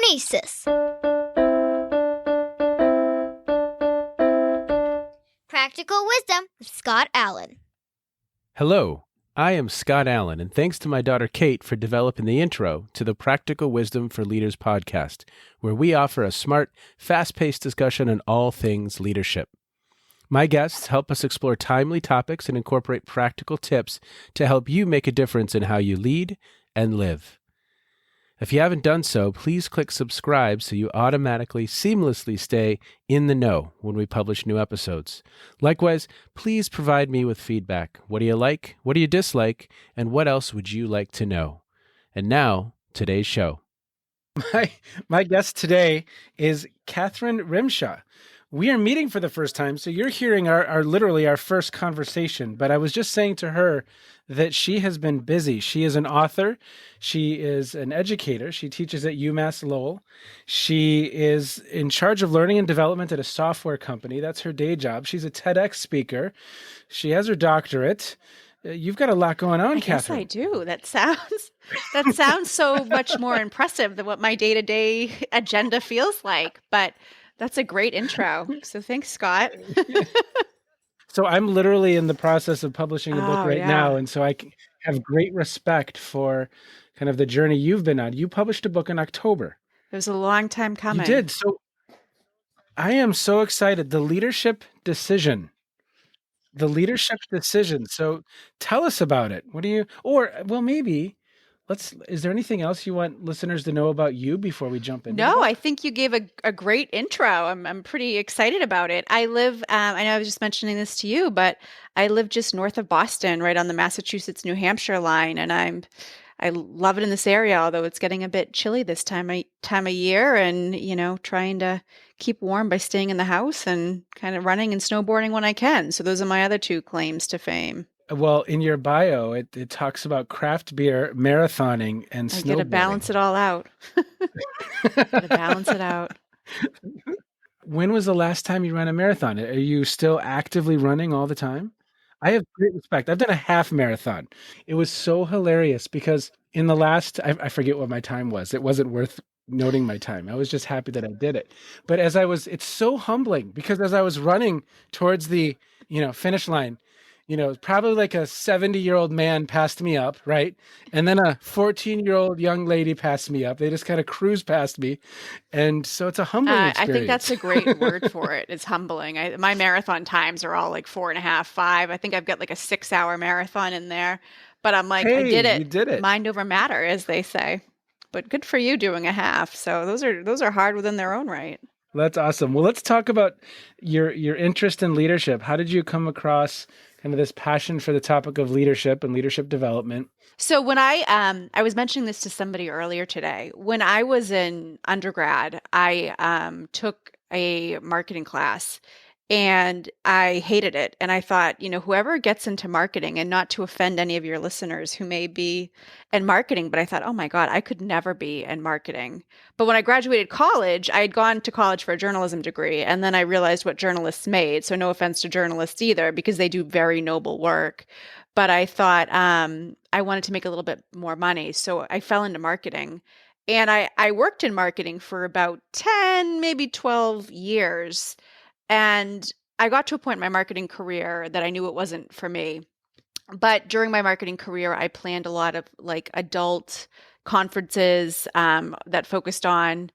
Oasis. Practical Wisdom with Scott Allen. Hello, I am Scott Allen, and thanks to my daughter Kate for developing the intro to the Practical Wisdom for Leaders podcast, where we offer a smart, fast-paced discussion on all things leadership. My guests help us explore timely topics and incorporate practical tips to help you make a difference in how you lead and live. If you haven't done so, please click subscribe so you automatically, seamlessly stay in the know when we publish new episodes. Likewise, please provide me with feedback. What do you like? What do you dislike? And what else would you like to know? And now, today's show. My guest today is Catherine Rymsha. We are meeting for the first time, so you're hearing our literally our first conversation. But I was just saying to her that she has been busy. She is an author. She is an educator. She teaches at UMass Lowell. She is in charge of learning and development at a software company. That's her day job. She's a TEDx speaker. She has her doctorate. You've got a lot going on, Catherine. Yes, I do. That sounds so much more impressive than what my day-to-day agenda feels like. But that's a great intro. So thanks, Scott. So I'm literally in the process of publishing a book now. And so I have great respect for kind of the journey you've been on. You published a book in October. It was a long time coming. You did. So I am so excited. The leadership decision. So tell us about it. Is there anything else you want listeners to know about you before we jump in? No, I think you gave a great intro. I'm pretty excited about it. I live, I know I was just mentioning this to you, but I live just north of Boston, right on the Massachusetts-New Hampshire line. And I love it in this area, although it's getting a bit chilly this time of year, and, trying to keep warm by staying in the house and kind of running and snowboarding when I can. So those are my other two claims to fame. Well, in your bio, it talks about craft beer, marathoning, and snowboarding. I got to balance it all out. Got to balance it out. When was the last time you ran a marathon? Are you still actively running all the time? I have great respect. I've done a half marathon. It was so hilarious because in the last, I forget what my time was. It wasn't worth noting my time. I was just happy that I did it. But it's so humbling because as I was running towards the, finish line, probably like a 70-year-old man passed me up, right? And then a 14-year-old young lady passed me up. They just kind of cruised past me. And so it's a humbling experience. I think that's a great word for it. It's humbling. My marathon times are all like 4.5, 5. I think I've got like a 6-hour marathon in there. But I'm like, hey, I did it. You did it. Mind over matter, as they say. But good for you doing a half. So those are hard within their own right. That's awesome. Well, let's talk about your interest in leadership. How did you come across kind of this passion for the topic of leadership and leadership development? So when I was mentioning this to somebody earlier today, when I was in undergrad, I took a marketing class and I hated it. And I thought, whoever gets into marketing, and not to offend any of your listeners who may be in marketing, but I thought, oh my God, I could never be in marketing. But when I graduated college, I had gone to college for a journalism degree. And then I realized what journalists made. So no offense to journalists either, because they do very noble work. But I thought I wanted to make a little bit more money. So I fell into marketing. And I worked in marketing for about 10, maybe 12 years. And I got to a point in my marketing career that I knew it wasn't for me. But during my marketing career, I planned a lot of like adult conferences that focused on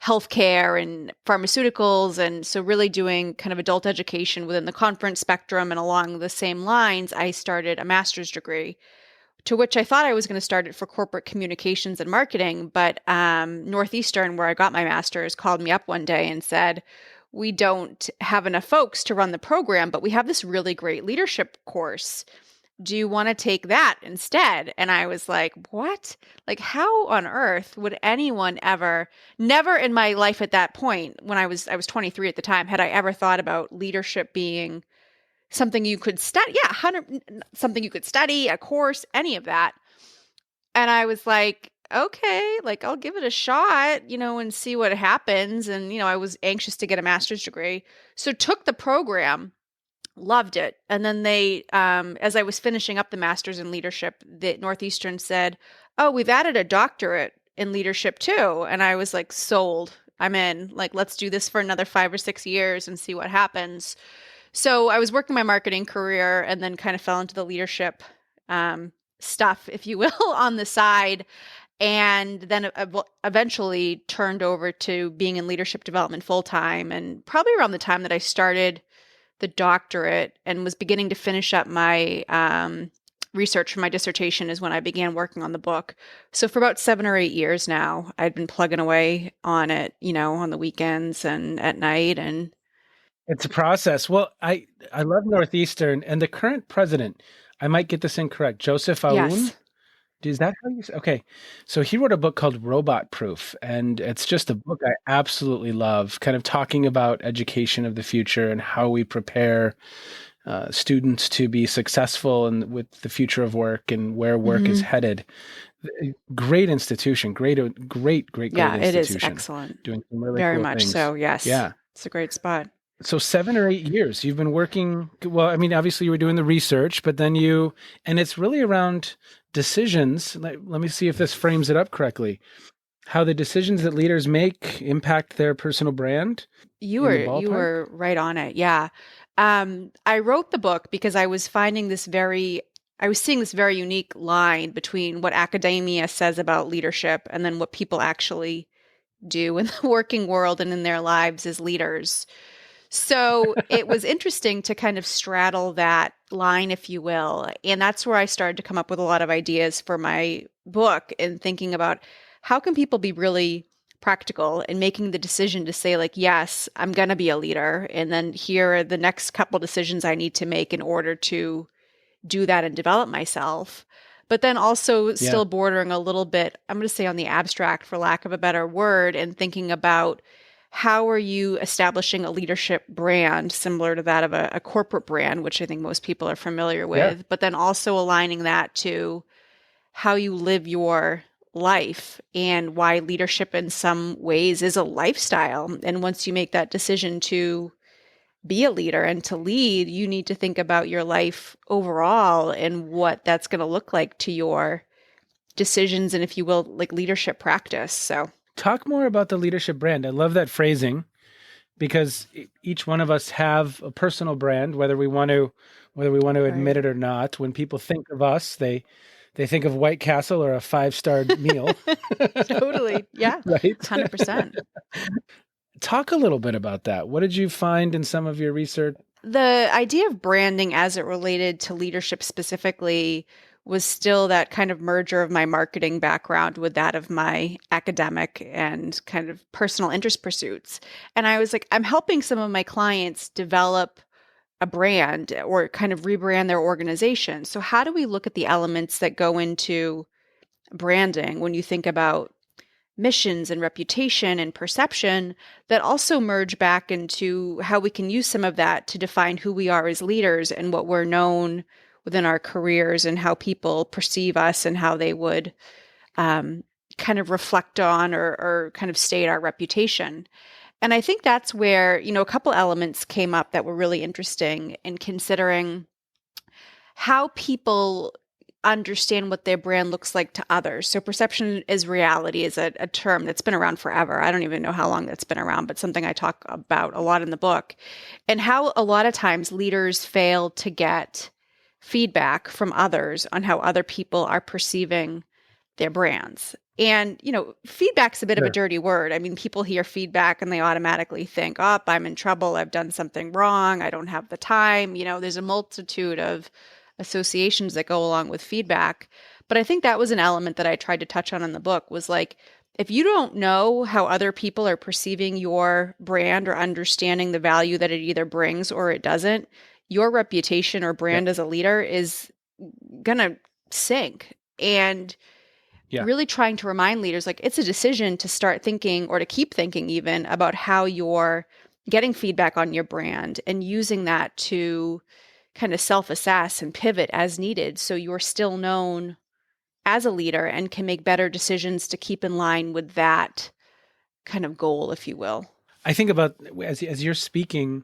healthcare and pharmaceuticals. And so really doing kind of adult education within the conference spectrum. And along the same lines, I started a master's degree, to which I thought I was going to start it for corporate communications and marketing. But Northeastern, where I got my master's, called me up one day and said, we don't have enough folks to run the program, but we have this really great leadership course. Do you want to take that instead? And I was like, what? Like, how on earth would anyone ever, never in my life at that point, when I was 23 at the time, had I ever thought about leadership being something you could study? Yeah, something you could study, a course, any of that. And I was like, okay, like I'll give it a shot, and see what happens. And, I was anxious to get a master's degree. So took the program, loved it. And then they, as I was finishing up the master's in leadership, the Northeastern said, oh, we've added a doctorate in leadership too. And I was like, sold. I'm in. Like, let's do this for another 5 or 6 years and see what happens. So I was working my marketing career and then kind of fell into the leadership stuff, if you will, on the side. And then eventually turned over to being in leadership development full time. And probably around the time that I started the doctorate and was beginning to finish up my research for my dissertation is when I began working on the book. So for about 7 or 8 years now, I'd been plugging away on it, on the weekends and at night. And It's a process. Well, I love Northeastern, and the current president, I might get this incorrect, Joseph Aoun. yes. Is that how you say? Okay. So he wrote a book called Robot Proof, and it's just a book I absolutely love, kind of talking about education of the future and how we prepare students to be successful and with the future of work and where work is headed. Great institution, great Yeah, it is institution. excellent. Doing some really Very cool much things. so. Yes. Yeah. It's a great spot. So 7 or 8 years you've been working. Well, I mean, obviously you were doing the research, but then and it's really around decisions. Let me see if this frames it up correctly. How the decisions that leaders make impact their personal brand. You in the were ballpark? right on it. Yeah. I wrote the book because I was seeing this very unique line between what academia says about leadership and then what people actually do in the working world and in their lives as leaders. So it was interesting to kind of straddle that line, if you will. And that's where I started to come up with a lot of ideas for my book and thinking about how can people be really practical in making the decision to say, like, yes, I'm going to be a leader. And then here are the next couple decisions I need to make in order to do that and develop myself. But then also still bordering a little bit, I'm going to say on the abstract, for lack of a better word, and thinking about how are you establishing a leadership brand similar to that of a corporate brand, which I think most people are familiar with, but then also aligning that to how you live your life and why leadership in some ways is a lifestyle. And once you make that decision to be a leader and to lead, you need to think about your life overall and what that's going to look like to your decisions and, if you will, like leadership practice. So Talk more about the leadership brand. I love that phrasing because each one of us have a personal brand, whether we want to admit it or not. When people think of us, they think of White Castle or a 5-star meal. Totally. Yeah. Right. 100%. Talk a little bit about that. What did you find in some of your research? The idea of branding as it related to leadership specifically was still that kind of merger of my marketing background with that of my academic and kind of personal interest pursuits. And I was like, I'm helping some of my clients develop a brand or kind of rebrand their organization. So how do we look at the elements that go into branding when you think about missions and reputation and perception that also merge back into how we can use some of that to define who we are as leaders and what we're known within our careers and how people perceive us and how they would kind of reflect on or kind of state our reputation. And I think that's where, a couple elements came up that were really interesting in considering how people understand what their brand looks like to others. So perception is reality is a term that's been around forever. I don't even know how long that's been around, but something I talk about a lot in the book. And how a lot of times leaders fail to get feedback from others on how other people are perceiving their brands. And, feedback's a bit of a dirty word. I mean, people hear feedback and they automatically think, oh, I'm in trouble. I've done something wrong. I don't have the time. There's a multitude of associations that go along with feedback. But I think that was an element that I tried to touch on in the book was like, if you don't know how other people are perceiving your brand or understanding the value that it either brings or it doesn't, your reputation or brand as a leader is going to sink. And really trying to remind leaders, like it's a decision to start thinking or to keep thinking even about how you're getting feedback on your brand and using that to kind of self-assess and pivot as needed so you're still known as a leader and can make better decisions to keep in line with that kind of goal, if you will. I think about, as you're speaking,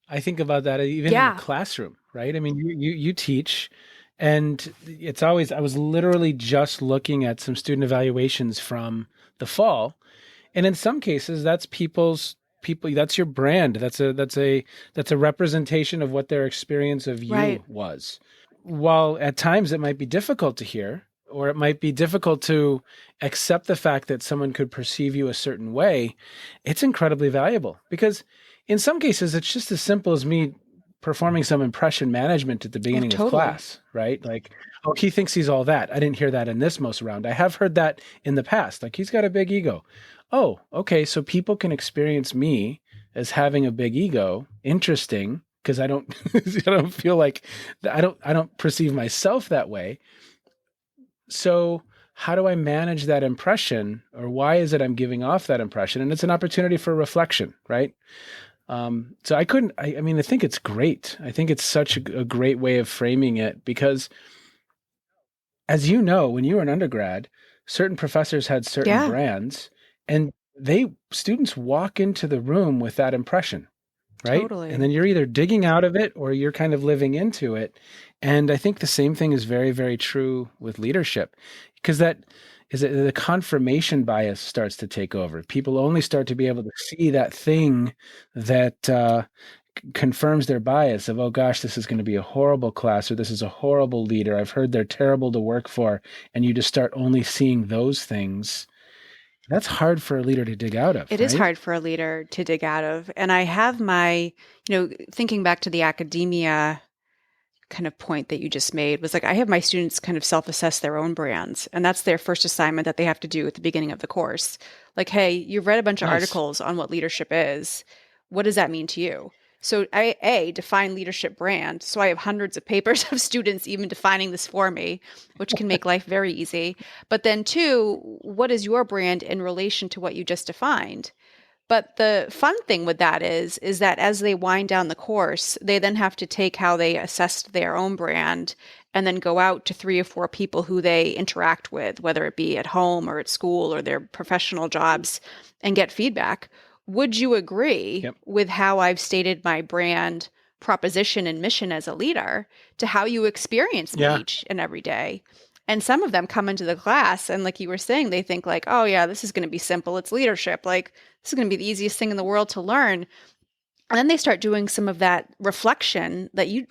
I think about that even in the classroom, right? I mean, you teach And I was literally just looking at some student evaluations from the fall. And in some cases, that's your brand. That's a representation of what their experience of Right. you was. While at times it might be difficult to hear, or it might be difficult to accept the fact that someone could perceive you a certain way, it's incredibly valuable because in some cases it's just as simple as me performing some impression management at the Oh, beginning of totally. class, right? Like, oh, he thinks he's all that. I didn't hear that in this most round. I have heard that in the past. Like, he's got a big ego. Oh, okay. So people can experience me as having a big ego. Interesting, because I don't I don't feel like I don't perceive myself that way. So how do I manage that impression, or why is it I'm giving off that impression? And it's an opportunity for reflection, right? So I mean, I think it's great. I think it's such a great way of framing it because, as you know, when you were an undergrad, certain professors had certain Yeah, brands, and students walk into the room with that impression, right? And totally. then you're either digging out of it or you're kind of living into it. And I think the same thing is very, very true with leadership because that is the confirmation bias starts to take over. People only start to be able to see that thing that confirms their bias of, oh gosh, this is going to be a horrible class or this is a horrible leader. I've heard they're terrible to work for. And you just start only seeing those things. That's hard for a leader to dig out of, It is right? hard for a leader to dig out of. And I have my, thinking back to the academia kind of point that you just made was like, I have my students kind of self assess their own brands. And that's their first assignment that they have to do at the beginning of the course. Like, hey, you've read a bunch of Nice. articles on what leadership is. What does that mean to you? So define leadership brand. So I have hundreds of papers of students even defining this for me, which can make life very easy. But then two, what is your brand in relation to what you just defined? But the fun thing with that is that as they wind down the course, they then have to take how they assessed their own brand and then go out to three or four people who they interact with, whether it be at home or at school or their professional jobs, and get feedback. Would you agree Yep. with how I've stated my brand proposition and mission as a leader to how you experience me Yeah. each and every day? And some of them come into the class and like you were saying, they think like, oh yeah, this is going to be simple. It's leadership. Like this is going to be the easiest thing in the world to learn. And then they start doing some of that reflection that you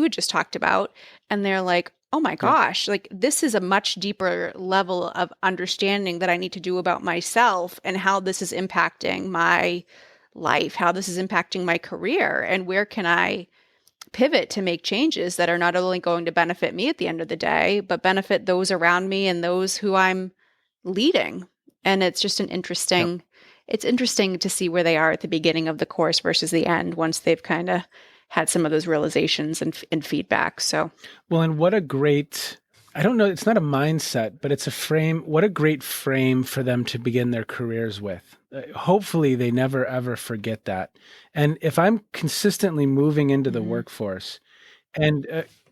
had just talked about. And they're like, oh my Yep. gosh, like this is a much deeper level of understanding that I need to do about myself and how this is impacting my life, how this is impacting my career, and where can I pivot to make changes that are not only going to benefit me at the end of the day, but benefit those around me and those who I'm leading. And it's just Yep. it's interesting to see where they are at the beginning of the course versus the end once they've kind of had some of those realizations and feedback. So, Well, and what a great, I don't know, it's not a mindset, but it's a frame. What a great frame for them to begin their careers with. Hopefully, they never ever forget that. And if I'm consistently moving into the mhm. workforce and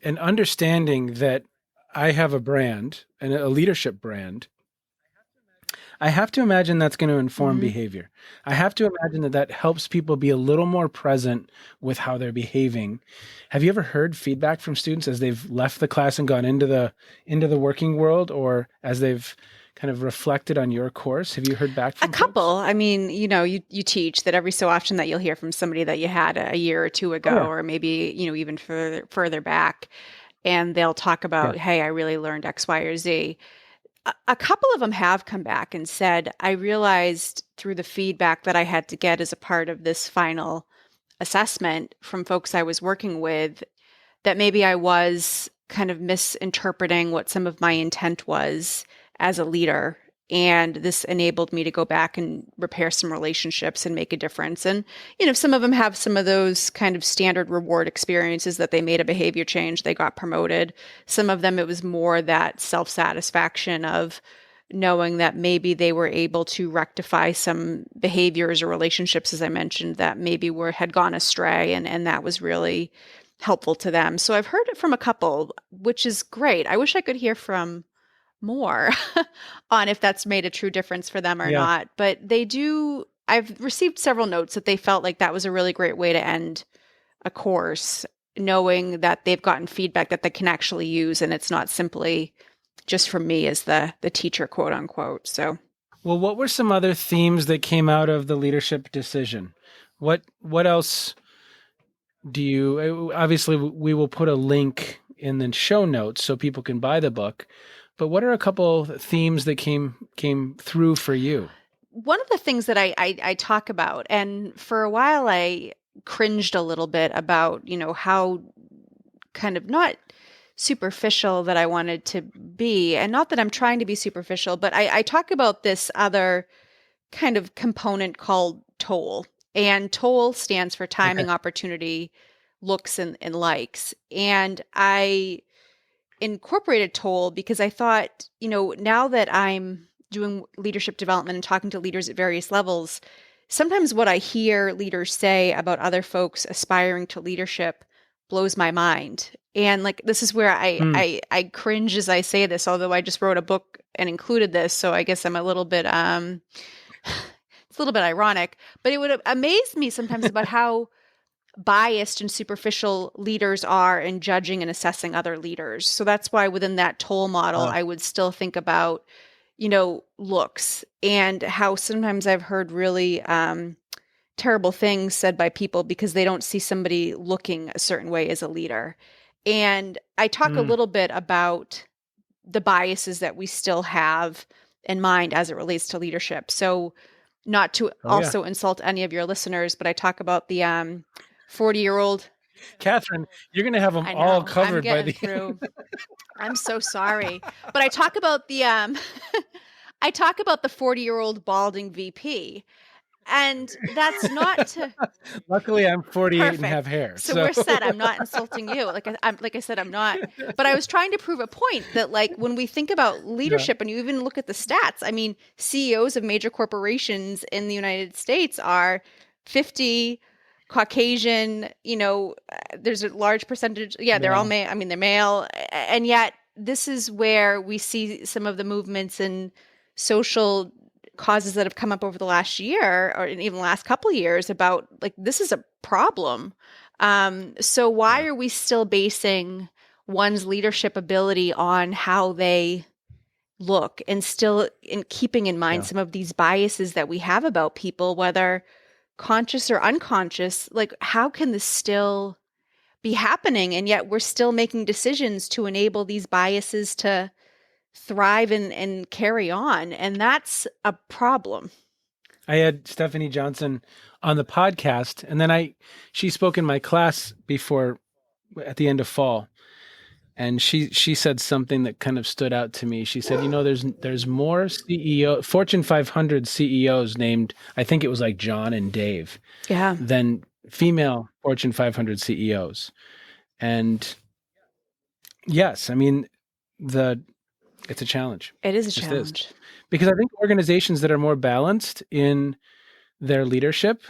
understanding that I have a brand and a leadership brand, I have to imagine that's going to inform Mhm. behavior. I have to imagine that that helps people be a little more present with how they're behaving. Have you ever heard feedback from students as they've left the class and gone into the working world, or as they've kind of reflected on your course? Have you heard back A from couple. folks? I mean, you teach that every so often that you'll hear from somebody that you had a year or two Oh ago, yeah, or maybe, even further back, and they'll talk yeah, about, hey, I really learned X, Y, or Z. A couple of them have come back and said, I realized through the feedback that I had to get as a part of this final assessment from folks I was working with that maybe I was kind of misinterpreting what some of my intent was as a leader. And this enabled me to go back and repair some relationships and make a difference. And, some of them have some of those kind of standard reward experiences that they made a behavior change, they got promoted. Some of them, it was more that self satisfaction of knowing that maybe they were able to rectify some behaviors or relationships, as I mentioned, that maybe had gone astray. And that was really helpful to them. So I've heard it from a couple, which is great. I wish I could hear from more on if that's made a true difference for them or yeah. not. But they do, I've received several notes that they felt like that was a really great way to end a course. knowing that they've gotten feedback that they can actually use, and it's not simply just from me as the teacher, quote unquote. So, Well, what were some other themes that came out of the leadership decision? What else do you, obviously we will put a link in the show notes so people can buy the book, but what are a couple themes that came through for you? one of the things that I talk about, and for a while I cringed a little bit about, how kind of not superficial that I wanted to be, and not that I'm trying to be superficial, but I talk about this other kind of component called TOLL. And TOLL stands for timing, Okay. opportunity, looks, and likes. And I incorporated TOLL because I thought, now that I'm doing leadership development and talking to leaders at various levels, sometimes what I hear leaders say about other folks aspiring to leadership blows my mind. And like, this is where Hmm. I cringe as I say this, although I just wrote a book and included this. So I guess I'm a little bit, it's a little bit ironic, but it would amaze me sometimes about how biased and superficial leaders are in judging and assessing other leaders. So that's why within that toll model, I would still think about, looks, and how sometimes I've heard really terrible things said by people because they don't see somebody looking a certain way as a leader. And I talk a Hmm. little bit about the biases that we still have in mind as it relates to leadership. So, not to Oh yeah. also insult any of your listeners, but I talk about the 40-year-old. Catherine, you're going to have them I all know, I'm covered by getting the through. I'm so sorry. But I talk about the I talk about the 40-year-old balding VP. And that's not to Luckily I'm 48 and have perfect. hair. So So we're set. I'm not insulting you. Like I said, I'm not. But I was trying to prove a point that, like, when we think about yeah. leadership, and you even look at the stats, I mean, CEOs of major corporations in the United States are 50, Caucasian. There's a large percentage. Yeah, they're all Male. male. I mean, they're male, and yet this is where we see some of the movements in social causes that have come up over the last year or even the last couple of years about, like, this is a problem. So why Yeah. are we still basing one's leadership ability on how they look, and still in keeping in mind Yeah. some of these biases that we have about people, whether conscious or unconscious? Like, how can this still be happening? And yet we're still making decisions to enable these biases to thrive and carry on. And that's a problem. I had Stephanie Johnson on the podcast, and then she spoke in my class before at the end of fall, and she said something that kind of stood out to me. She said, there's more Fortune 500 CEOs named, I think it was like John and Dave, Yeah. than female Fortune 500 CEOs. And yes, I mean, it's a challenge. It is a It just is. challenge. Because I think organizations that are more balanced in their leadership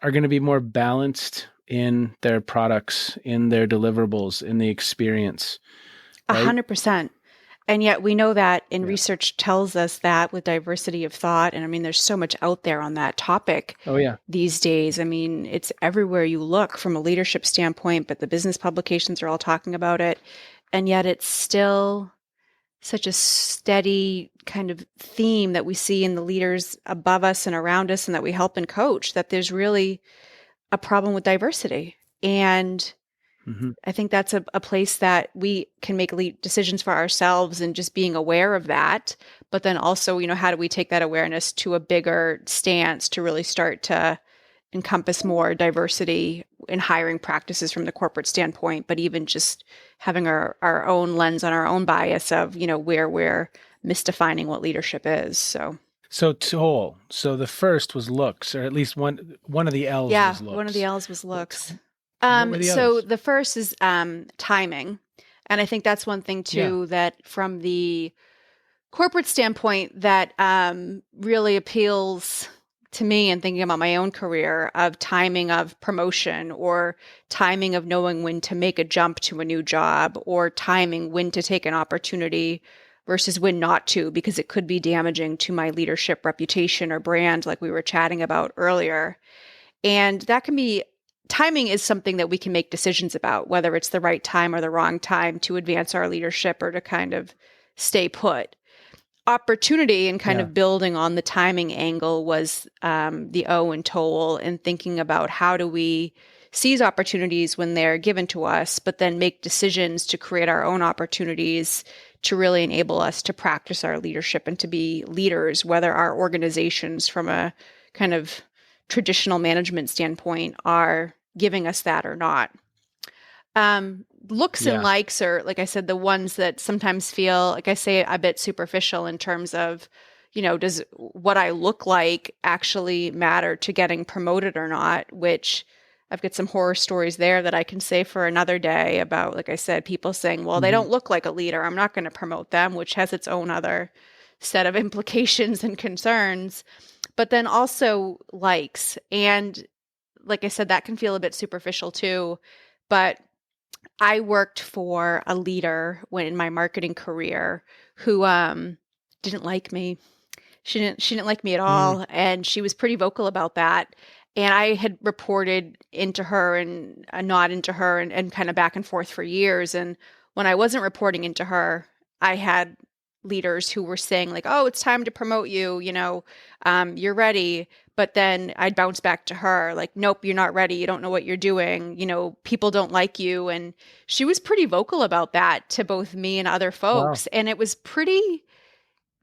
are going to be more balanced in their products, in their deliverables, in the experience. Right? 100%. And yet we know that in Yeah. research tells us that with diversity of thought, and I mean, there's so much out there on that topic Oh yeah. these days. I mean, it's everywhere you look from a leadership standpoint, but the business publications are all talking about it. And yet it's still such a steady kind of theme that we see in the leaders above us and around us and that we help and coach, that there's really a problem with diversity. And Mm-hmm. I think that's a place that we can make decisions for ourselves, and just being aware of that. But then also, how do we take that awareness to a bigger stance to really start to encompass more diversity in hiring practices from the corporate standpoint, but even just having our own lens on our own bias of, where we're misdefining what leadership is. So toll. So the first was looks, or at least one of the L's Yeah, was one of the looks. L's was looks. What were the So others? the first is timing. And I think that's one thing too, that from the corporate standpoint that really appeals to me, and thinking about my own career, of timing of promotion, or timing of knowing when to make a jump to a new job, or timing when to take an opportunity versus when not to, because it could be damaging to my leadership reputation or brand, like we were chatting about earlier. And that can be timing is something that we can make decisions about, whether it's the right time or the wrong time to advance our leadership or to kind of stay put. Opportunity and kind Yeah. of building on the timing angle was the O in Toll, and thinking about how do we seize opportunities when they're given to us, but then make decisions to create our own opportunities to really enable us to practice our leadership and to be leaders, whether our organizations from a kind of traditional management standpoint are giving us that or not. Looks and Yeah. likes are, like I said, the ones that sometimes feel, like I say, a bit superficial in terms of, does what I look like actually matter to getting promoted or not? Which I've got some horror stories there that I can say for another day about, like I said, people saying, well, they Hmm. don't look like a leader, I'm not going to promote them, which has its own other set of implications and concerns. But then also likes. And like I said, that can feel a bit superficial too. But I worked for a leader when in my marketing career who didn't like me. She didn't like me at Mm. all, and she was pretty vocal about that. And I had reported into her and not into her, and kind of back and forth for years. And when I wasn't reporting into her, I had leaders who were saying like, "Oh, it's time to promote you. You're ready." But then I'd bounce back to her like, "Nope, you're not ready. You don't know what you're doing. People don't like you." And she was pretty vocal about that to both me and other Wow. folks, and it was pretty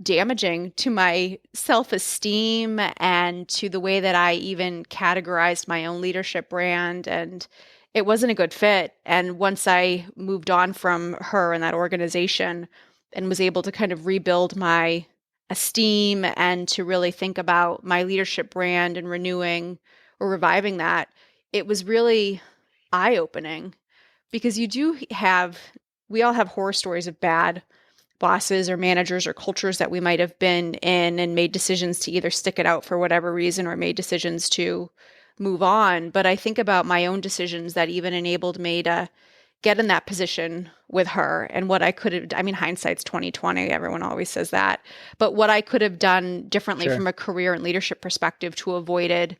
damaging to my self-esteem and to the way that I even categorized my own leadership brand. And it wasn't a good fit. And once I moved on from her and that organization and was able to kind of rebuild my esteem and to really think about my leadership brand and renewing or reviving that, it was really eye-opening, because we all have horror stories of bad bosses or managers or cultures that we might have been in and made decisions to either stick it out for whatever reason or made decisions to move on. But I think about my own decisions that even enabled me to get in that position with her, and what I could have, I mean, hindsight's 2020, everyone always says that, but what I could have done differently Sure. from a career and leadership perspective to avoided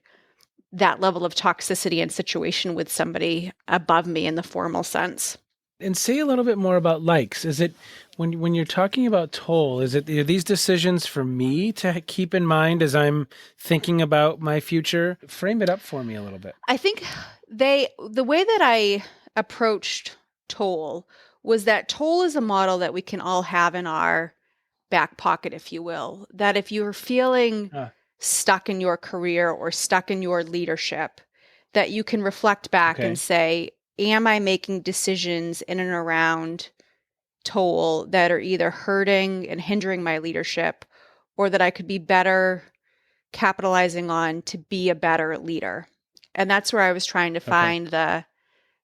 that level of toxicity and situation with somebody above me in the formal sense. And say a little bit more about likes. Is it when you're talking about Toll, are these decisions for me to keep in mind as I'm thinking about my future? Frame it up for me a little bit. I think the way that I approached Toll was that Toll is a model that we can all have in our back pocket, if you will. That if you're feeling Ah, stuck in your career or stuck in your leadership, that you can reflect back and okay. say, am I making decisions in and around Toll that are either hurting and hindering my leadership, or that I could be better capitalizing on to be a better leader? And that's where I was trying to Okay. find the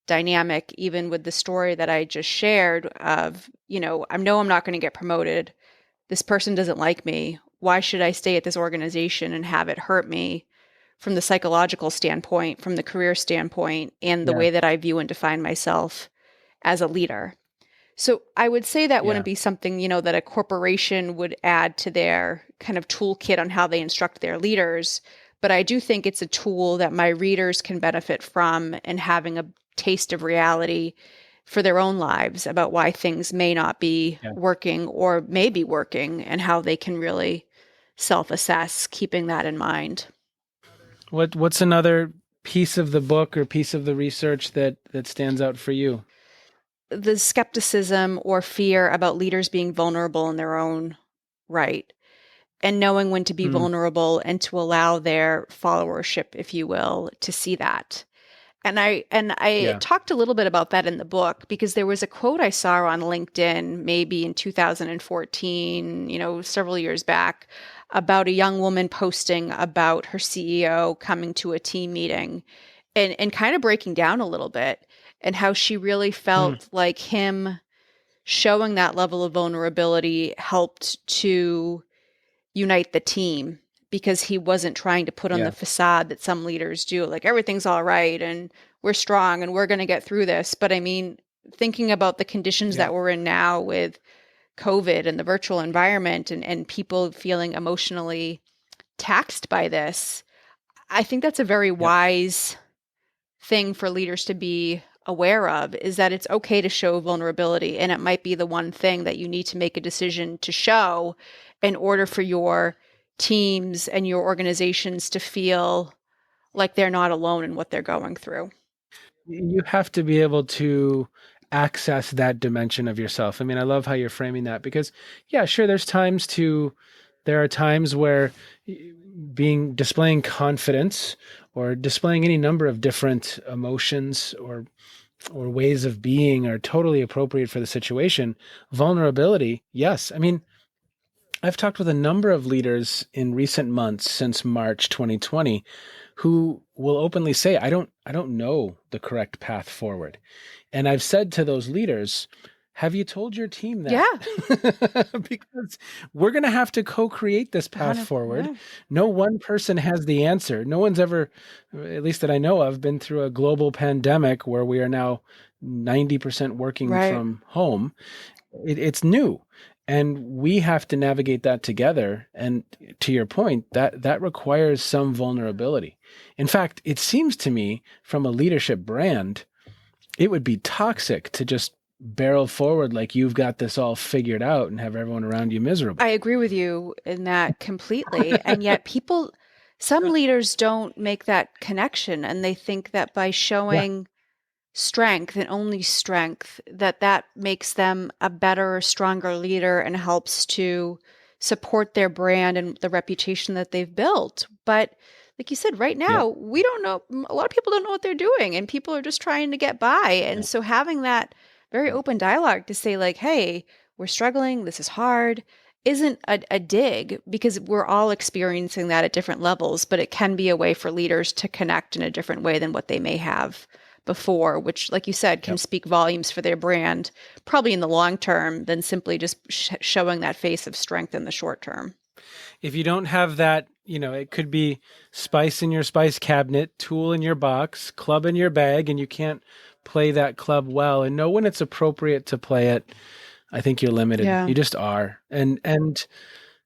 dynamic, even with the story that I just shared of, I know I'm not going to get promoted. This person doesn't like me. Why should I stay at this organization and have it hurt me from the psychological standpoint, from the career standpoint, and the Yeah. way that I view and define myself as a leader? So I would say that wouldn't Yeah. be something, that a corporation would add to their kind of toolkit on how they instruct their leaders. But I do think it's a tool that my readers can benefit from, and having a taste of reality for their own lives about why things may not be Yeah. working or may be working, and how they can really self-assess, keeping that in mind. What's another piece of the book or piece of the research that stands out for you? The skepticism or fear about leaders being vulnerable in their own right, and knowing when to be Mm. vulnerable and to allow their followership, if you will, to see that. And I Yeah. talked a little bit about that in the book, because there was a quote I saw on LinkedIn maybe in 2014, several years back, about a young woman posting about her CEO coming to a team meeting and kind of breaking down a little bit, and how she really Mm. felt like him showing that level of vulnerability helped to unite the team, because he wasn't trying to put on the Yeah. facade that some leaders do, like everything's all right and we're strong and we're going to get through this. But I mean, thinking about the conditions Yeah. that we're in now with COVID and the virtual environment, and people feeling emotionally taxed by this, I think that's a very Yep. wise thing for leaders to be aware of is that it's okay to show vulnerability. And it might be the one thing that you need to make a decision to show in order for your teams and your organizations to feel like they're not alone in what they're going through. You have to be able to access that dimension of yourself. I mean, I love how you're framing that because, yeah, sure, there are times where displaying confidence or displaying any number of different emotions or ways of being are totally appropriate for the situation. Vulnerability, yes. I mean, I've talked with a number of leaders in recent months since March 2020 who will openly say, I don't know the correct path forward. And I've said to those leaders, have you told your team that? Yeah. Because we're going to have to co-create this path forward. Yeah. No one person has the answer. No one's ever, at least that I know of, been through a global pandemic where we are now 90% working Right. from home. It's new. And we have to navigate that together. And to your point, that requires some vulnerability. In fact, it seems to me from a leadership brand, it would be toxic to just barrel forward like you've got this all figured out and have everyone around you miserable. I agree with you in that completely. And yet some leaders don't make that connection, and they think that by Yeah. showing strength and only strength, that makes them a better, stronger leader and helps to support their brand and the reputation that they've built. But like you said, right Yep. now, we don't know. A lot of people don't know what they're doing, and people are just trying to get by. And Yep. so having that very Yep. open dialogue to say, like, hey, we're struggling, this is hard, isn't a dig, because we're all experiencing that at different levels, but it can be a way for leaders to connect in a different way than what they may have before, which, like you said, can Yep. speak volumes for their brand, probably in the long term, than simply just showing that face of strength in the short term. If you don't have that, it could be spice in your spice cabinet, tool in your box, club in your bag, and you can't play that club well and know when it's appropriate to play it. I think you're limited. Yeah. You just are. And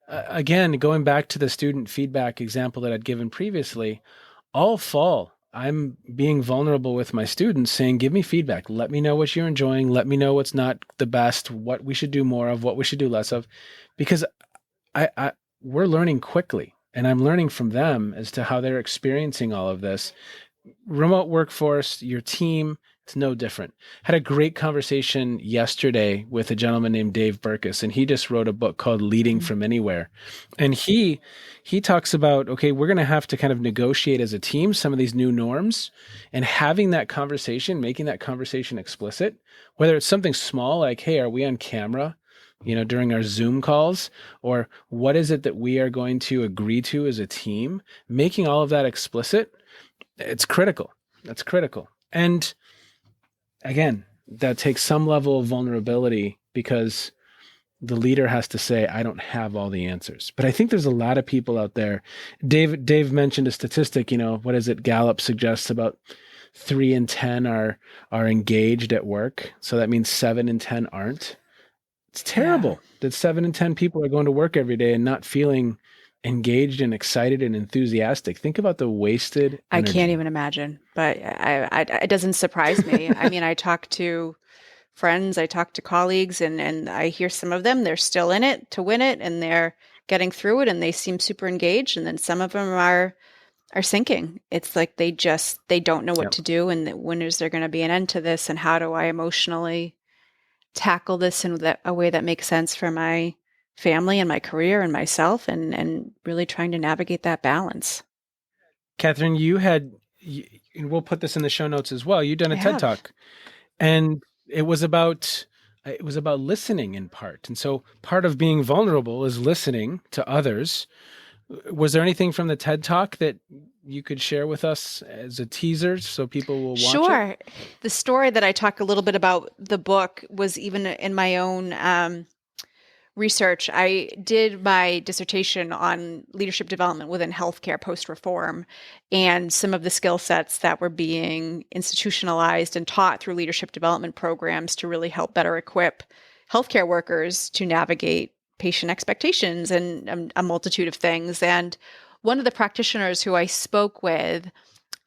again, going back to the student feedback example that I'd given previously, all fall, I'm being vulnerable with my students saying, give me feedback. Let me know what you're enjoying. Let me know what's not the best, what we should do more of, what we should do less of, because we're learning quickly and I'm learning from them as to how they're experiencing all of this. Remote workforce, your team, it's no different. Had a great conversation yesterday with a gentleman named Dave Burkus, and he just wrote a book called Leading from Anywhere. And he talks about, okay, we're going to have to kind of negotiate as a team some of these new norms, and having that conversation, making that conversation explicit, whether it's something small like, hey, are we on camera, during our Zoom calls, or what is it that we are going to agree to as a team, making all of that explicit, it's critical. That's critical. And again, that takes some level of vulnerability because the leader has to say, I don't have all the answers. But I think there's a lot of people out there. Dave mentioned a statistic, what is it? Gallup suggests about 3 in 10 are engaged at work. So that means 7 in 10 aren't. It's terrible that 7 in 10 people are going to work every day and not feeling engaged and excited and enthusiastic. Think about the wasted energy. I can't even imagine, but it doesn't surprise me. I mean, I talk to friends, I talk to colleagues, and I hear some of them, they're still in it to win it, and they're getting through it, and they seem super engaged. And then some of them are sinking. It's like they don't know what to do. And when is there going to be an end to this? And how do I emotionally tackle this in a way that makes sense for my family and my career and myself, and really trying to navigate that balance. Catherine, and we'll put this in the show notes as well. You've done a I TED have. Talk, and it was about listening in part. And so part of being vulnerable is listening to others. Was there anything from the TED Talk that you could share with us as a teaser so people will watch it? Sure. The story that I talk a little bit about the book was even in my own research. I did my dissertation on leadership development within healthcare post-reform, and some of the skill sets that were being institutionalized and taught through leadership development programs to really help better equip healthcare workers to navigate patient expectations and a multitude of things. And one of the practitioners who I spoke with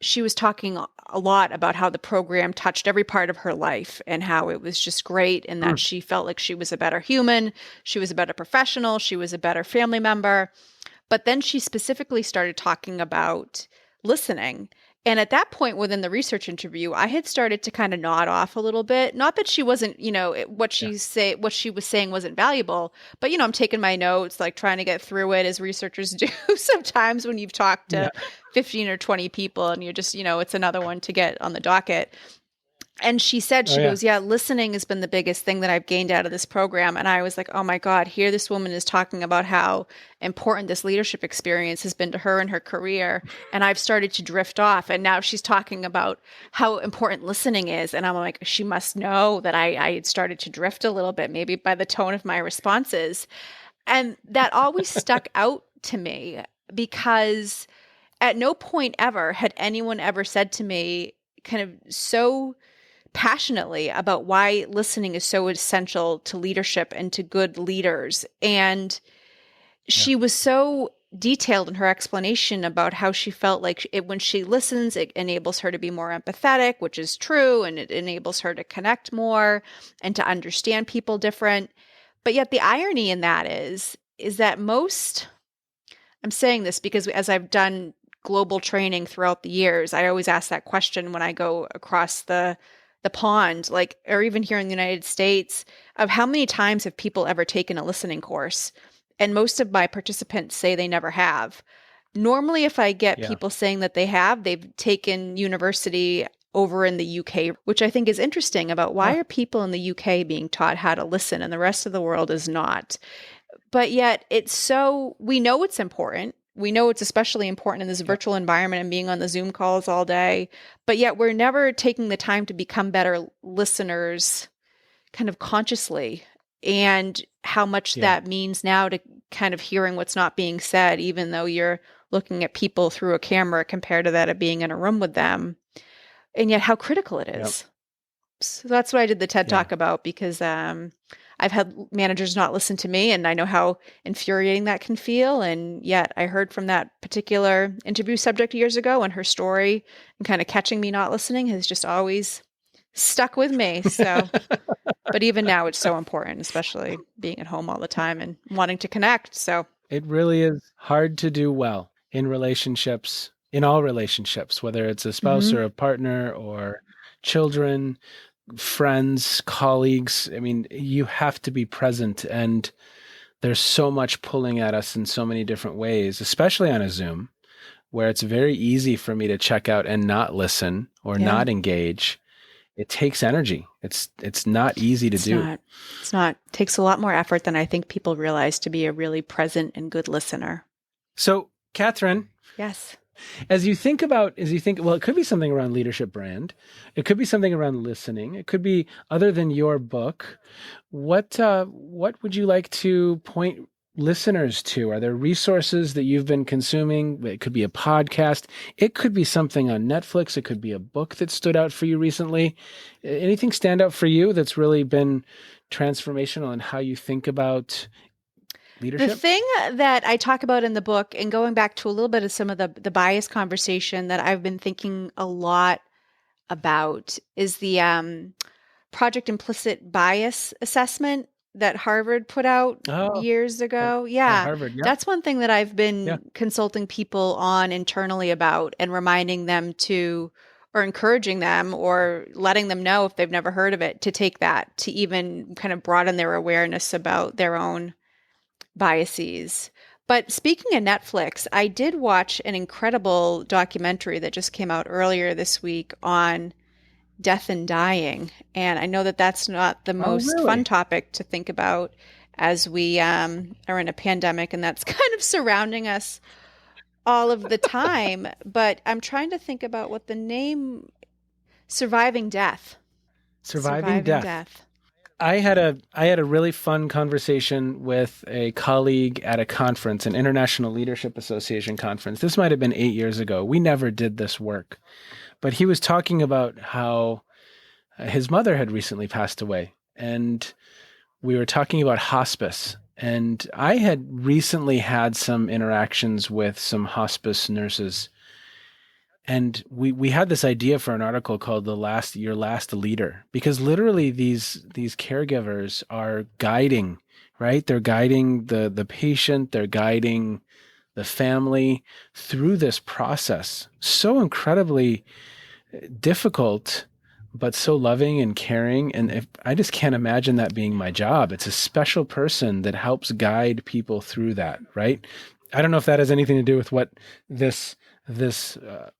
she was talking a lot about how the program touched every part of her life and how it was just great and that she felt like she was a better human, she was a better professional, she was a better family member. But then she specifically started talking about listening. And at that point within the research interview, I had started to kind of nod off a little bit. Not that she wasn't, what she was saying wasn't valuable, but I'm taking my notes, like trying to get through it as researchers do sometimes when you've talked to 15 or 20 people and you're just, it's another one to get on the docket. And she said, she goes, yeah, listening has been the biggest thing that I've gained out of this program. And I was like, oh my God, here this woman is talking about how important this leadership experience has been to her in her career. And I've started to drift off. And now she's talking about how important listening is. And I'm like, she must know that I had started to drift a little bit, maybe by the tone of my responses. And that always stuck out to me because at no point ever had anyone ever said to me kind of so passionately about why listening is so essential to leadership and to good leaders. And she was so detailed in her explanation about how she felt like when she listens, it enables her to be more empathetic, which is true, and it enables her to connect more and to understand people different. But yet the irony in that is that I'm saying this because as I've done global training throughout the years, I always ask that question when I go across the pond, or even here in the United States, of how many times have people ever taken a listening course? And most of my participants say they never have. Normally, if I get people saying that they have, they've taken university over in the UK, which I think is interesting about why are people in the UK being taught how to listen and the rest of the world is not. But yet we know it's important. We know it's especially important in this virtual environment and being on the Zoom calls all day, but yet we're never taking the time to become better listeners kind of consciously, and how much that means now to kind of hearing what's not being said, even though you're looking at people through a camera compared to that of being in a room with them, and yet how critical it is. So that's what I did the TED Talk about, because I've had managers not listen to me, and I know how infuriating that can feel. And yet I heard from that particular interview subject years ago, and her story and kind of catching me not listening has just always stuck with me. So, but even now it's so important, especially being at home all the time and wanting to connect. So it really is hard to do well in relationships, in all relationships, whether it's a spouse or a partner or children, friends, colleagues. I mean, you have to be present, and there's so much pulling at us in so many different ways, especially on a Zoom, where it's very easy for me to check out and not listen or not engage. It takes energy. It's not easy to do. It's not. It takes a lot more effort than I think people realize to be a really present and good listener. So, Catherine. Yes. As you think, well, it could be something around leadership brand. It could be something around listening. It could be other than your book. What would you like to point listeners to? Are there resources that you've been consuming? It could be a podcast. It could be something on Netflix. It could be a book that stood out for you recently. Anything stand out for you that's really been transformational in how you think about leadership? The thing that I talk about in the book, and going back to a little bit of some of the bias conversation that I've been thinking a lot about, is the Project Implicit Bias assessment that Harvard put out years ago. Harvard, That's one thing that I've been consulting people on internally about, and reminding them to, or encouraging them, or letting them know if they've never heard of it, to take that, to even kind of broaden their awareness about their own biases. But speaking of Netflix, I did watch an incredible documentary that just came out earlier this week on death and dying. And I know that that's not the most fun topic to think about as we are in a pandemic, and that's kind of surrounding us all of the time. But I'm trying to think about what the name, Surviving Death. Surviving Death. I had a really fun conversation with a colleague at a conference, an International Leadership Association conference. This might have been 8 years ago. We never did this work, but he was talking about how his mother had recently passed away, and we were talking about hospice. And I had recently had some interactions with some hospice nurses, And we had this idea for an article called Your Last Leader, because literally these caregivers are guiding, right? They're guiding the patient, they're guiding the family through this process. So incredibly difficult, but so loving and caring. And I just can't imagine that being my job. It's a special person that helps guide people through that, right? I don't know if that has anything to do with what this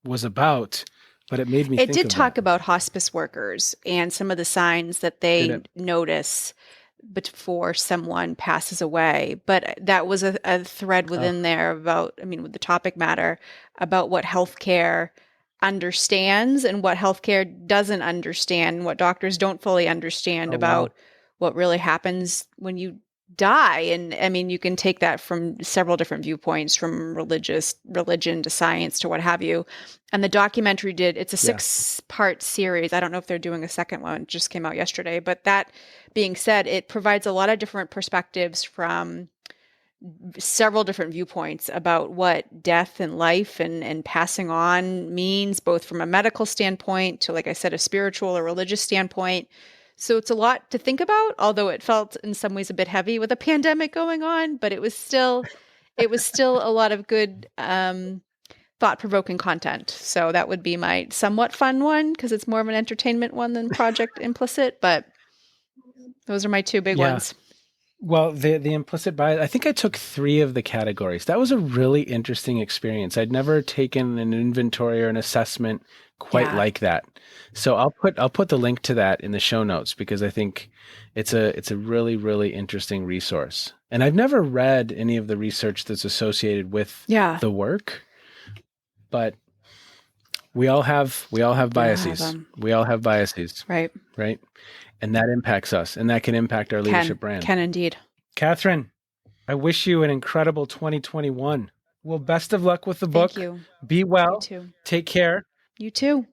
was about, but it made me think It did of talk that. about hospice workers and some of the signs that they notice before someone passes away. But that was a thread Oh, within there about, I mean, with the topic matter about what healthcare understands and what healthcare doesn't understand, what doctors don't fully understand oh wow. about what really happens when you die. And I mean, you can take that from several different viewpoints, from religion to science to what have you. And the documentary it's a Yeah. 6-part series. I don't know if they're doing a second one, it just came out yesterday. But that being said, it provides a lot of different perspectives from several different viewpoints about what death and life and passing on means, both from a medical standpoint to, like I said, a spiritual or religious standpoint. So it's a lot to think about, although it felt in some ways a bit heavy with a pandemic going on, but it was still a lot of good thought-provoking content. So that would be my somewhat fun one, because it's more of an entertainment one than Project Implicit, but those are my two big Yeah. ones. Well, the implicit bias, I think I took 3 of the categories. That was a really interesting experience. I'd never taken an inventory or an assessment quite Yeah. like that. So I'll put the link to that in the show notes, because I think it's a really, really interesting resource. And I've never read any of the research that's associated with Yeah. the work, but we all have biases. We all have biases, Right. right? And that impacts us, and that can impact our leadership brand. Can indeed. Catherine, I wish you an incredible 2021. Well, best of luck with the book. Thank you. Be You well. too. Take care. You too.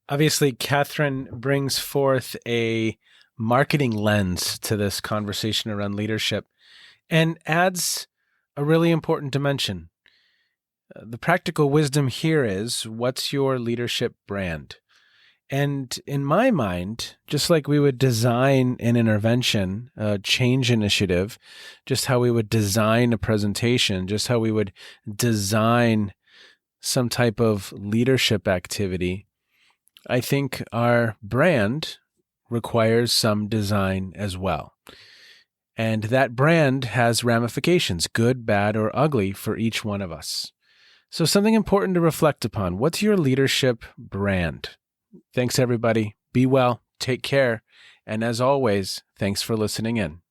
Obviously, Catherine brings forth a marketing lens to this conversation around leadership and adds a really important dimension. The practical wisdom here is, what's your leadership brand? And in my mind, just like we would design an intervention, a change initiative, just how we would design a presentation, just how we would design some type of leadership activity, I think our brand requires some design as well. And that brand has ramifications, good, bad, or ugly, for each one of us. So something important to reflect upon. What's your leadership brand? Thanks, everybody. Be well. Take care. And as always, thanks for listening in.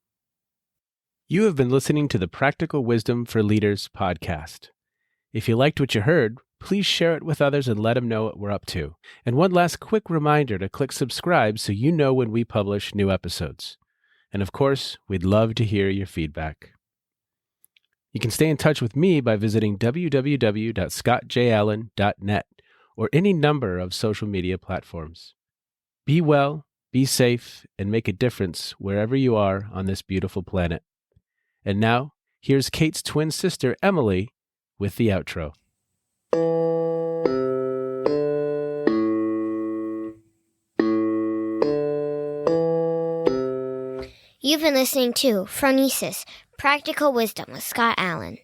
You have been listening to the Practical Wisdom for Leaders podcast. If you liked what you heard, please share it with others and let them know what we're up to. And one last quick reminder to click subscribe so you know when we publish new episodes. And of course, we'd love to hear your feedback. You can stay in touch with me by visiting www.scottjallen.net or any number of social media platforms. Be well, be safe, and make a difference wherever you are on this beautiful planet. And now, here's Kate's twin sister, Emily, with the outro. You've been listening to Phronesis, Practical Wisdom with Scott Allen.